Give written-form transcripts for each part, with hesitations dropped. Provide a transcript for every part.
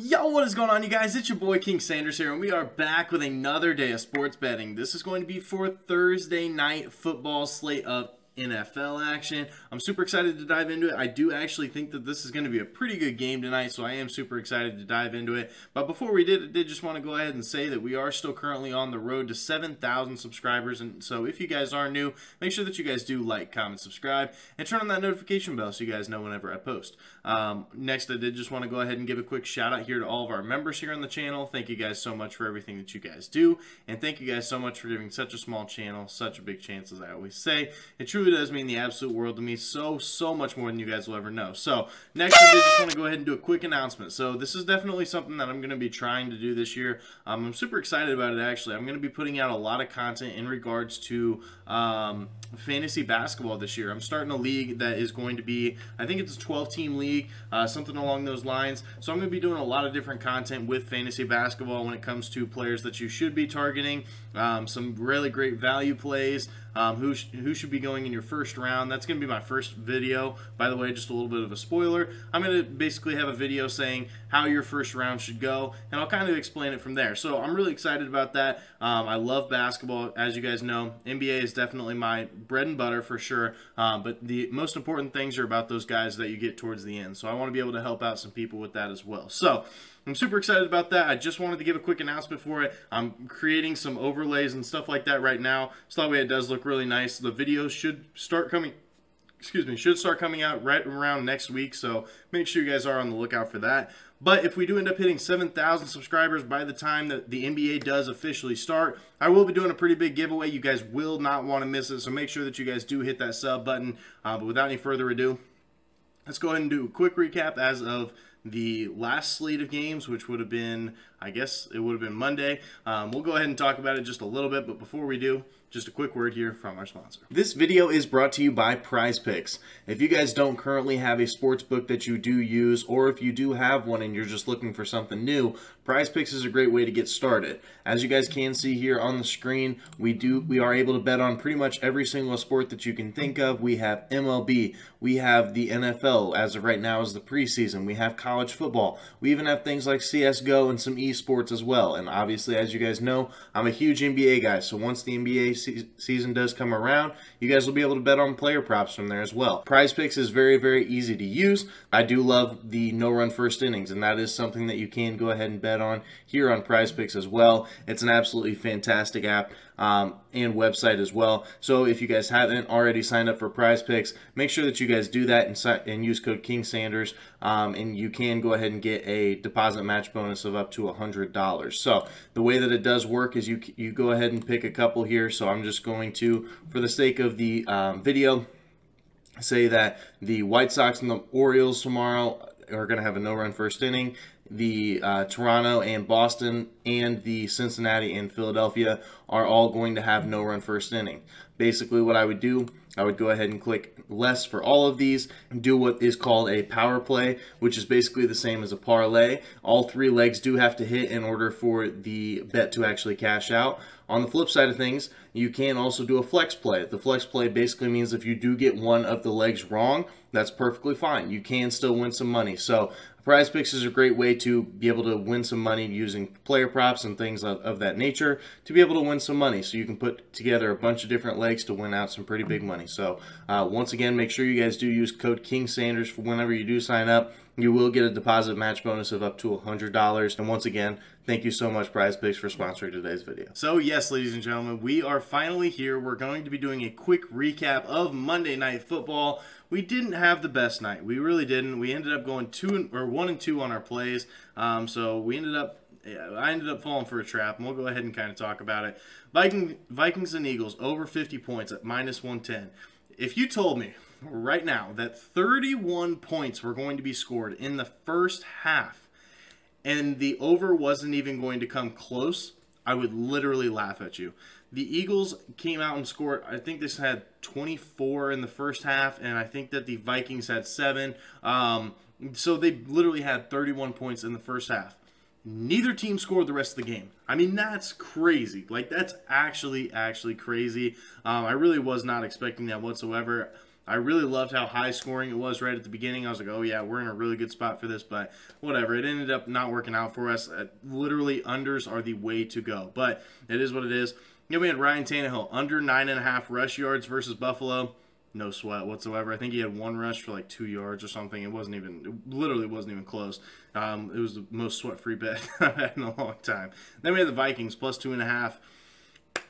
Yo, what is going on, you guys? It's your boy King Sanders here, and we are back with another day of sports betting. This is going to be for Thursday night football slate of NFL action. I'm super excited to dive into it. I do actually think that this is going to be a pretty good game tonight, so I am super excited to dive into it. But before we did just want to go ahead and say that we are still currently on the road to 7,000 subscribers. And so if you guys are new, make sure that you guys do like, comment, subscribe, and turn on that notification bell so you guys know whenever I post. Next, I did just want to go ahead and give a quick shout out here to all of our members here on the channel. Thank you guys so much for everything that you guys do. And thank you guys so much for giving such a small channel such a big chance, as I always say. It truly does mean the absolute world to me, so much more than you guys will ever know. So next, I just want to go ahead and do a quick announcement. So this is definitely something that I'm going to be trying to do this year. I'm super excited about it, actually. I'm going to be putting out a lot of content in regards to fantasy basketball this year. I'm starting a league that is going to be, I think it's a 12-team league, something along those lines. So I'm going to be doing a lot of different content with fantasy basketball when it comes to players that you should be targeting, some really great value plays, who should be going in your first round. That's going to be my first video. By the way, just a little bit of a spoiler. I'm going to basically have a video saying how your first round should go, and I'll kind of explain it from there. So I'm really excited about that. I love basketball, as you guys know. NBA is definitely my bread and butter for sure, but the most important things are about those guys that you get towards the end. So I want to be able to help out some people with that as well. So I'm super excited about that. I just wanted to give a quick announcement for it. I'm creating some overlays and stuff like that right now, so that way it does look really nice. The videos should start coming out right around next week, so make sure you guys are on the lookout for that. But if we do end up hitting 7,000 subscribers by the time that the NBA does officially start, I will be doing a pretty big giveaway. You guys will not want to miss it, so make sure that you guys do hit that sub button. But without any further ado, let's go ahead and do a quick recap as of the last slate of games, which would have been, I guess it would have been Monday. We'll go ahead and talk about it just a little bit, but before we do, just a quick word here from our sponsor. This video is brought to you by PrizePicks. If you guys don't currently have a sports book that you do use, or if you do have one and you're just looking for something new, PrizePicks is a great way to get started. As you guys can see here on the screen, we are able to bet on pretty much every single sport that you can think of. We have MLB, we have the NFL, as of right now is the preseason, we have college football, we even have things like CSGO and some esports as well. And obviously, as you guys know, I'm a huge NBA guy, so once the NBA season does come around, you guys will be able to bet on player props from there as well. PrizePicks is very easy to use. I do love the no-run first innings, and that is something that you can go ahead and bet on here on PrizePicks as well. It's an absolutely fantastic app and website as well. So if you guys haven't already signed up for PrizePicks, make sure that you guys do that and use code KingSanders, and you can go ahead and get a deposit match bonus of up to $100. So the way that it does work is you go ahead and pick a couple here. So I'm just going to, for the sake of the video, say that the White Sox and the Orioles tomorrow are going to have a no-run first inning. The Toronto and Boston and the Cincinnati and Philadelphia are all going to have no-run first inning. Basically what I would do, I would go ahead and click less for all of these and do what is called a power play, which is basically the same as a parlay. All three legs do have to hit in order for the bet to actually cash out. On the flip side of things, you can also do a flex play. The flex play basically means if you do get one of the legs wrong, that's perfectly fine. You can still win some money. So PrizePicks is a great way to be able to win some money using player props and things of that nature to be able to win some money. So you can put together a bunch of different legs to win out some pretty big money. So once again, make sure you guys do use code KingSanders for whenever you do sign up. You will get a deposit match bonus of up to $100. And once again, thank you so much, PrizePicks, for sponsoring today's video. So yes, ladies and gentlemen, we are finally here. We're going to be doing a quick recap of Monday Night Football. We didn't have the best night. We really didn't. We ended up going 1 and 2 on our plays. So I ended up falling for a trap, and we'll go ahead and kind of talk about it. Vikings and Eagles over 50 points at -110. If you told me right now that 31 points were going to be scored in the first half and the over wasn't even going to come close, I would literally laugh at you. The Eagles came out and scored, I think this had 24 in the first half, and I think that the Vikings had 7. So they literally had 31 points in the first half. Neither team scored the rest of the game. I mean, that's crazy. Like, that's actually crazy. I really was not expecting that whatsoever. I really loved how high scoring it was right at the beginning. I was like, oh yeah, we're in a really good spot for this, but whatever. It ended up not working out for us. Literally, unders are the way to go, but it is what it is. Then we had Ryan Tannehill, under 9.5 rush yards versus Buffalo. No sweat whatsoever. I think he had one rush for like 2 yards or something. It literally wasn't even close. It was the most sweat-free bet I've had in a long time. Then we had the Vikings, plus 2.5.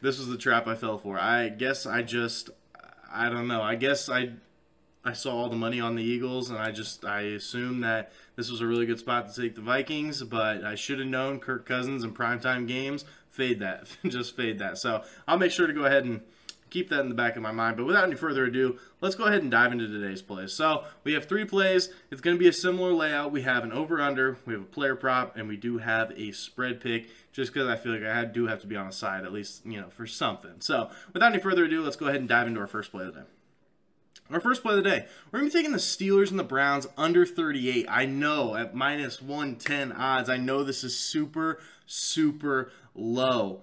This was the trap I fell for. I guess I don't know. I guess I saw all the money on the Eagles, and I assumed that this was a really good spot to take the Vikings, but I should have known Kirk Cousins in primetime games. Fade that. Just fade that. So I'll make sure to go ahead and keep that in the back of my mind. But without any further ado, let's go ahead and dive into today's plays. So we have 3 plays. It's going to be a similar layout. We have an over-under, we have a player prop, and we do have a spread pick, just because I feel like I do have to be on a side, at least, for something. So without any further ado, let's go ahead and dive into our first play of the day. Our first play of the day, we're going to be taking the Steelers and the Browns under 38. I know, at minus 110 odds, I know this is super, super low,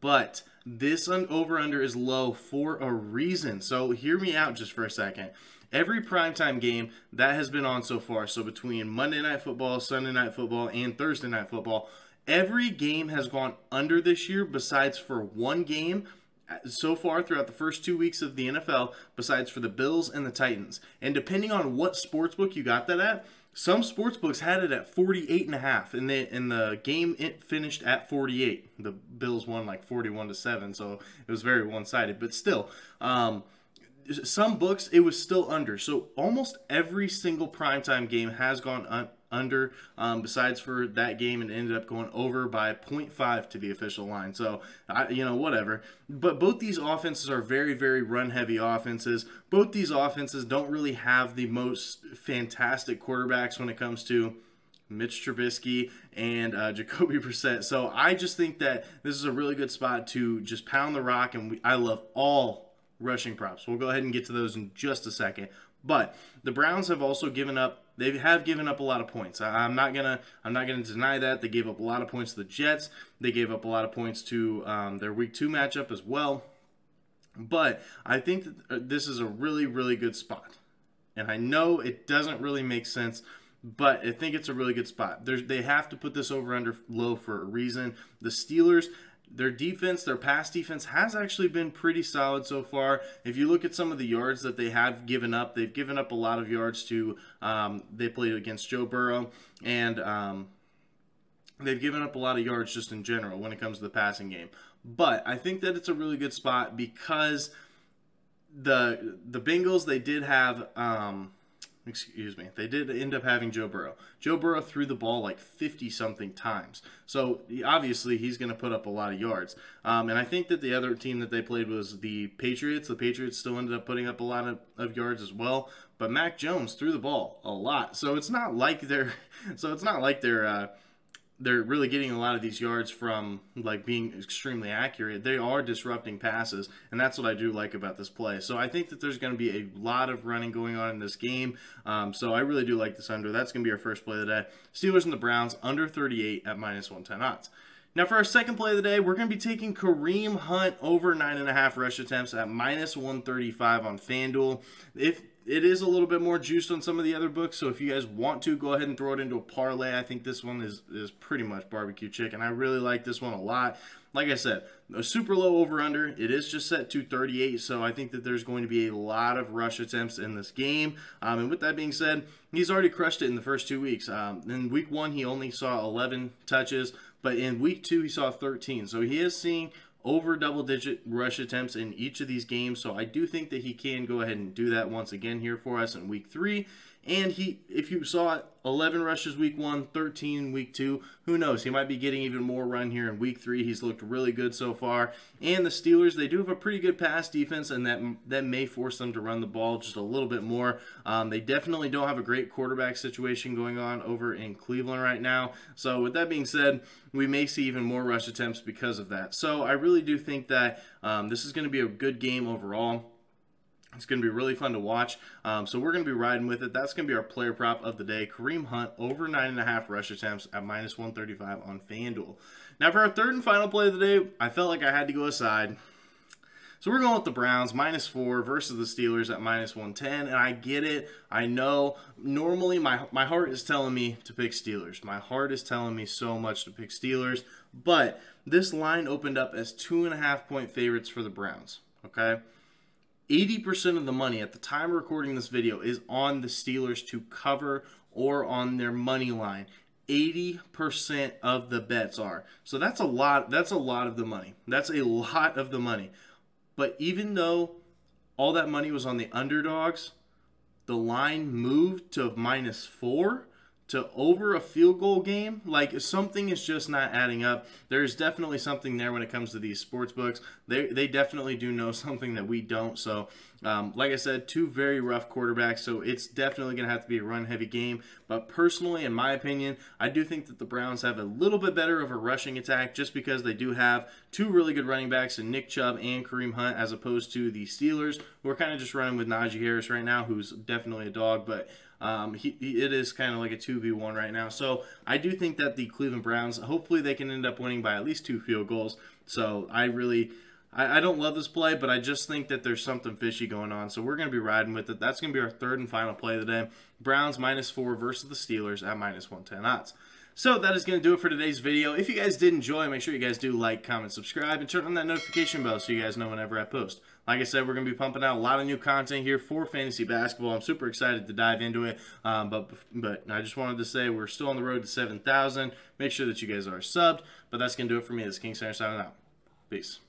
but this over-under is low for a reason. So hear me out just for a second. Every primetime game that has been on so far, so between Monday Night Football, Sunday Night Football, and Thursday Night Football, every game has gone under this year besides for one game so far throughout the first 2 weeks of the NFL, besides for the Bills and the Titans. And depending on what sportsbook you got that at, some sportsbooks had it at 48.5, and the game it finished at 48. The Bills won like 41-7, so it was very one-sided. But still, some books it was still under. So almost every single primetime game has gone under, besides for that game, and ended up going over by 0.5 to the official line. So, whatever. But both these offenses are very, very run-heavy offenses. Both these offenses don't really have the most fantastic quarterbacks when it comes to Mitch Trubisky and Jacoby Brissett. So I just think that this is a really good spot to just pound the rock, and I love all rushing props. We'll go ahead and get to those in just a second. But the Browns have also given up. They have given up a lot of points. I'm not gonna deny that. They gave up a lot of points to the Jets. They gave up a lot of points to their Week 2 matchup as well. But I think that this is a really, really good spot. And I know it doesn't really make sense, but I think it's a really good spot. They have to put this over under low for a reason. The Steelers, their defense, their pass defense has actually been pretty solid so far. If you look at some of the yards that they have given up, they've given up a lot of yards to, they played against Joe Burrow, and they've given up a lot of yards just in general when it comes to the passing game. But I think that it's a really good spot because the Bengals, they did have, they did end up having Joe Burrow. Joe Burrow threw the ball like 50-something times. So, obviously, he's going to put up a lot of yards. And I think that the other team that they played was the Patriots. The Patriots still ended up putting up a lot of yards as well. But Mac Jones threw the ball a lot. So, it's not like they're really getting a lot of these yards from like being extremely accurate. They are disrupting passes, and that's what I do like about this play. So I think that there's going to be a lot of running going on in this game. So I really do like this under. That's going to be our first play of the day. Steelers and the Browns under 38 at minus 110 odds. Now for our second play of the day, we're going to be taking Kareem Hunt over 9.5 rush attempts at minus 135 on FanDuel. It is a little bit more juiced on some of the other books, so if you guys want to, go ahead and throw it into a parlay. I think this one is pretty much barbecue chicken. I really like this one a lot. Like I said, a super low over-under. It is just set to 38, so I think that there's going to be a lot of rush attempts in this game. And with that being said, he's already crushed it in the first 2 weeks. In Week 1, he only saw 11 touches, but in Week 2, he saw 13. So he is seeing over double-digit rush attempts in each of these games, so I do think that he can go ahead and do that once again here for us in Week 3. And if you saw 11 rushes Week 1, 13 Week 2, who knows? He might be getting even more run here in Week 3. He's looked really good so far. And the Steelers, they do have a pretty good pass defense, and that may force them to run the ball just a little bit more. They definitely don't have a great quarterback situation going on over in Cleveland right now. So with that being said, we may see even more rush attempts because of that. So I really do think that this is going to be a good game overall. It's going to be really fun to watch. So we're going to be riding with it. That's going to be our player prop of the day. Kareem Hunt over 9.5 rush attempts at minus 135 on FanDuel. Now for our third and final play of the day, I felt like I had to go aside. So we're going with the Browns, -4 versus the Steelers at -110. And I get it. I know. Normally, my heart is telling me to pick Steelers. My heart is telling me so much to pick Steelers. But this line opened up as 2.5-point favorites for the Browns. Okay? 80% of the money at the time of recording this video is on the Steelers to cover or on their money line. 80% of the bets are. So that's a lot. That's a lot of the money. That's a lot of the money. But even though all that money was on the underdogs, the line moved to -4 to over a field goal game. Like, something is just not adding up. There's definitely something there when it comes to these sports books. They definitely do know something that we don't. So, like I said, two very rough quarterbacks, so it's definitely going to have to be a run-heavy game. But personally, in my opinion, I do think that the Browns have a little bit better of a rushing attack just because they do have two really good running backs in Nick Chubb and Kareem Hunt, as opposed to the Steelers, who are kind of just running with Najee Harris right now, who's definitely a dog, but it is kind of like a 2v1 right now. So I do think that the Cleveland Browns, hopefully they can end up winning by at least 2 field goals. So I don't love this play, but I just think that there's something fishy going on. So we're going to be riding with it. That's going to be our third and final play of the day. Browns -4 versus the Steelers at -110 odds. So that is going to do it for today's video. If you guys did enjoy, make sure you guys do like, comment, subscribe, and turn on that notification bell so you guys know whenever I post. Like I said, we're going to be pumping out a lot of new content here for fantasy basketball. I'm super excited to dive into it. But I just wanted to say we're still on the road to 7,000. Make sure that you guys are subbed. But that's going to do it for me. This is King Center signing out. Peace.